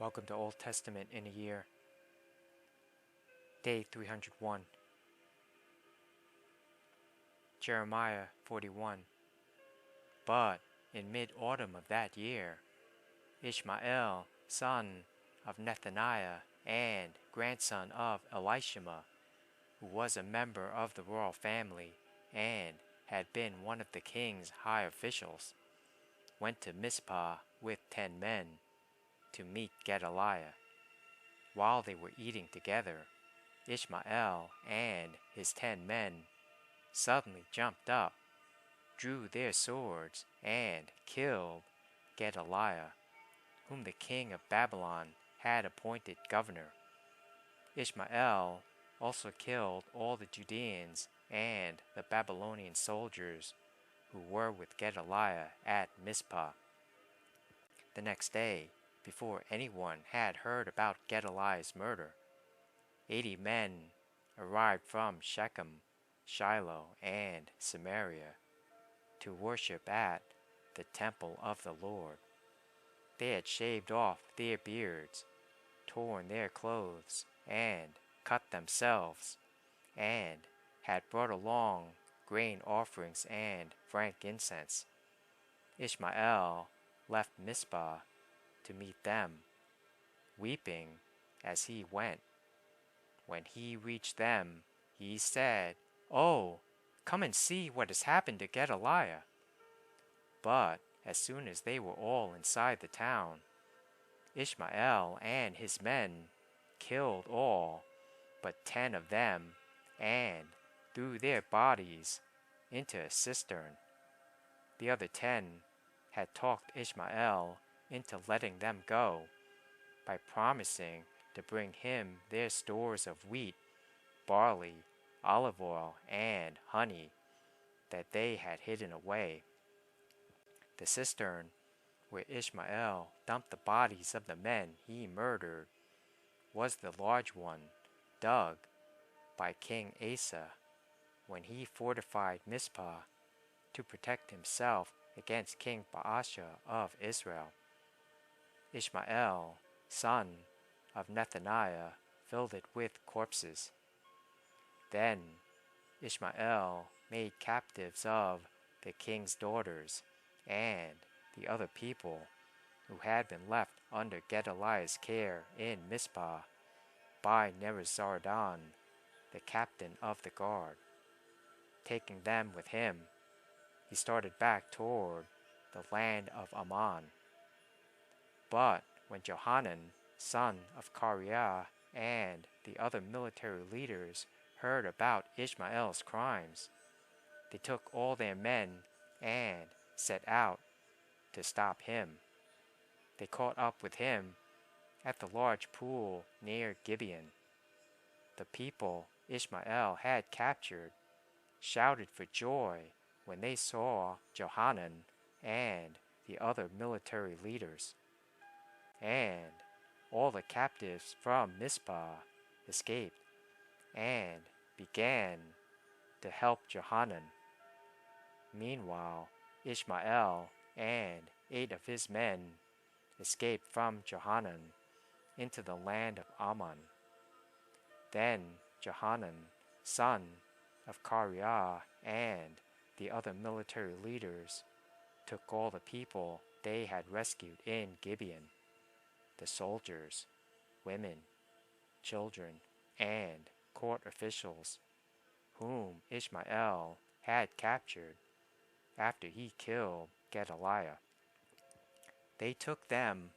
Welcome to Old Testament in a Year. Day 301. Jeremiah 41. But in mid-autumn of that year, Ishmael, son of Nethaniah and grandson of Elishama, who was a member of the royal family and had been one of the king's high officials, went to Mizpah with 10 men to meet Gedaliah. While they were eating together, Ishmael and his 10 men suddenly jumped up, drew their swords, and killed Gedaliah, whom the king of Babylon had appointed governor. Ishmael also killed all the Judeans and the Babylonian soldiers who were with Gedaliah at Mizpah. The next day, before anyone had heard about Gedaliah's murder, 80 men arrived from Shechem, Shiloh, and Samaria to worship at the temple of the Lord. They had shaved off their beards, torn their clothes, and cut themselves, and had brought along grain offerings and frankincense. Ishmael left Mizpah to meet them, weeping as he went. When he reached them, he said, "Oh, come and see what has happened to Gedaliah." But as soon as they were all inside the town, Ishmael and his men killed all but 10 of them and threw their bodies into a cistern. The other 10 had talked Ishmael into letting them go by promising to bring him their stores of wheat, barley, olive oil, and honey that they had hidden away. The cistern where Ishmael dumped the bodies of the men he murdered was the large one dug by King Asa when he fortified Mizpah to protect himself against King Baasha of Israel. Ishmael, son of Nethaniah, filled it with corpses. Then Ishmael made captives of the king's daughters and the other people who had been left under Gedaliah's care in Mizpah by Nebuzaradan, the captain of the guard. Taking them with him, he started back toward the land of Ammon. But when Johanan, son of Kareah, and the other military leaders heard about Ishmael's crimes, they took all their men and set out to stop him. They caught up with him at the large pool near Gibeon. The people Ishmael had captured shouted for joy when they saw Johanan and the other military leaders. And all the captives from Mizpah escaped and began to help Johanan. Meanwhile, Ishmael and 8 of his men escaped from Johanan into the land of Ammon. Then Johanan, son of Kareah, and the other military leaders took all the people they had rescued in Gibeon, the soldiers, women, children, and court officials, whom Ishmael had captured after he killed Gedaliah. They took them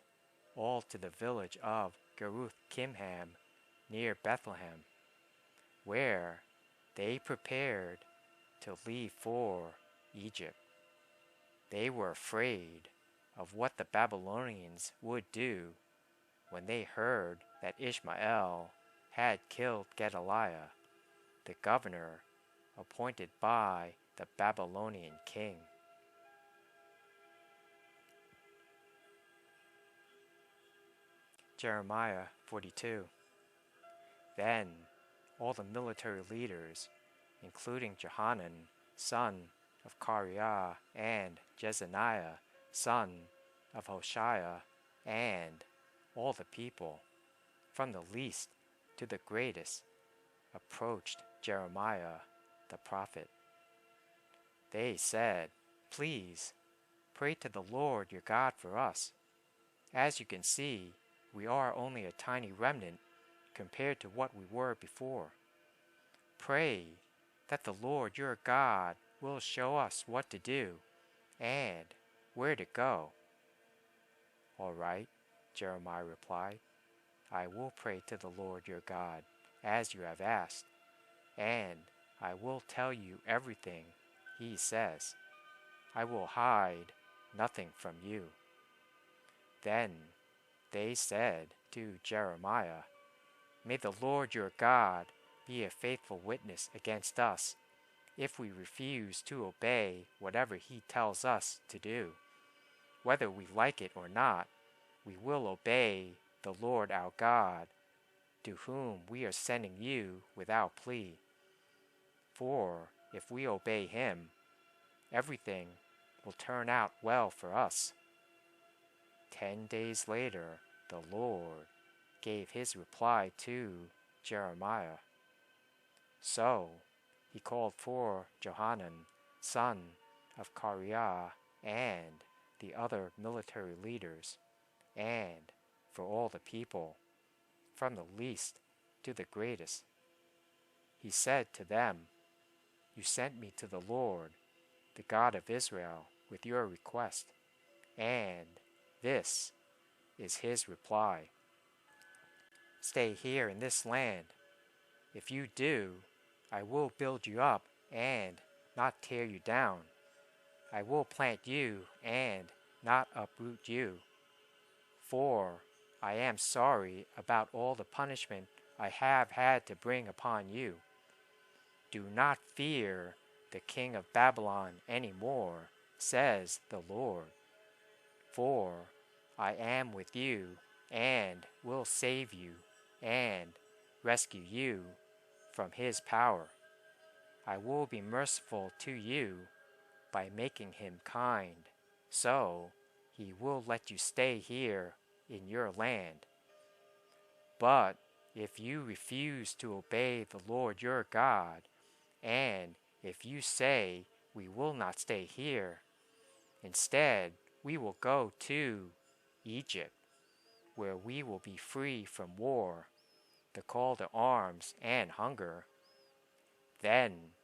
all to the village of Geruth Kimham near Bethlehem, where they prepared to leave for Egypt. They were afraid of what the Babylonians would do when they heard that Ishmael had killed Gedaliah, the governor appointed by the Babylonian king. Jeremiah 42. Then all the military leaders, including Johanan, son of Kareah, and Jezaniah, son of Hoshea, and all the people, from the least to the greatest, approached Jeremiah the prophet. They said, "Please, pray to the Lord your God for us. As you can see, we are only a tiny remnant compared to what we were before. Pray that the Lord your God will show us what to do and where to go." "All right," Jeremiah replied. "I will pray to the Lord your God as you have asked, and I will tell you everything he says. I will hide nothing from you." Then they said to Jeremiah, "May the Lord your God be a faithful witness against us if we refuse to obey whatever he tells us to do. Whether we like it or not, we will obey the Lord our God, to whom we are sending you without plea. For if we obey him, everything will turn out well for us." 10 days later, the Lord gave his reply to Jeremiah. So he called for Johanan, son of Kareah, and the other military leaders, and for all the people, from the least to the greatest. He said to them, "You sent me to the Lord, the God of Israel, with your request, and this is his reply. Stay here in this land. If you do, I will build you up and not tear you down. I will plant you and not uproot you. For I am sorry about all the punishment I have had to bring upon you. Do not fear the king of Babylon any more, says the Lord. For I am with you and will save you and rescue you from his power. I will be merciful to you by making him kind, so he will let you stay here in your land. But if you refuse to obey the Lord your God, and if you say, 'We will not stay here,' instead we will go to Egypt, where we will be free from war, the call to arms, and hunger, then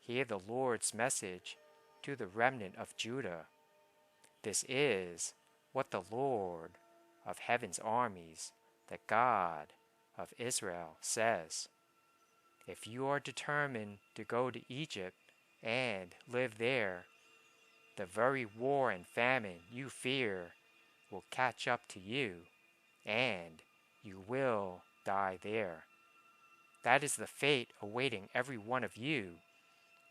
hear the Lord's message to the remnant of Judah. This is what the Lord of heaven's armies, the God of Israel, says. If you are determined to go to Egypt and live there, the very war and famine you fear will catch up to you, and you will die there. That is the fate awaiting every one of you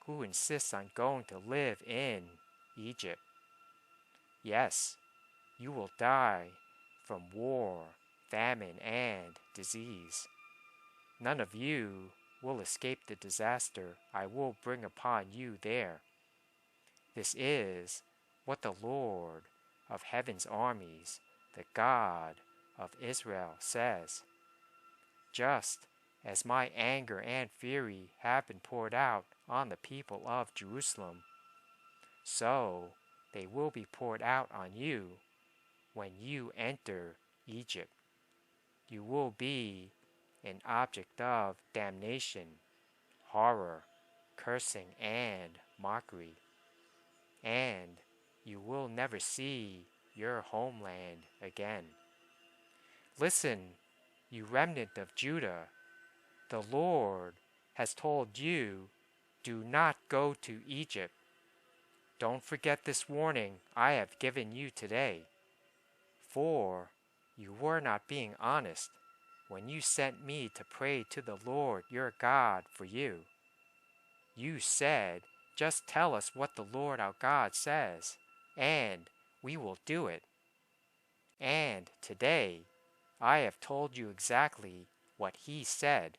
who insists on going to live in Egypt. Yes, you will die from war, famine, and disease. None of you will escape the disaster I will bring upon you there. This is what the Lord of heaven's armies, the God of Israel, says. Just as my anger and fury have been poured out on the people of Jerusalem, so they will be poured out on you when you enter Egypt. You will be an object of damnation, horror, cursing, and mockery, and you will never see your homeland again. Listen, you remnant of Judah, the Lord has told you, do not go to Egypt. Don't forget this warning I have given you today, for you were not being honest when you sent me to pray to the Lord your God for you. You said, 'Just tell us what the Lord our God says, and we will do it.' And today I have told you exactly what he said.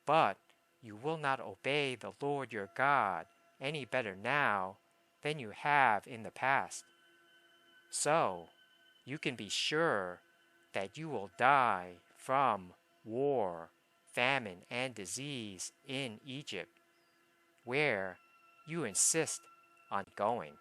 But you will not obey the Lord your God any better now than you have in the past. So you can be sure that you will die from war, famine, and disease in Egypt, where you insist on going.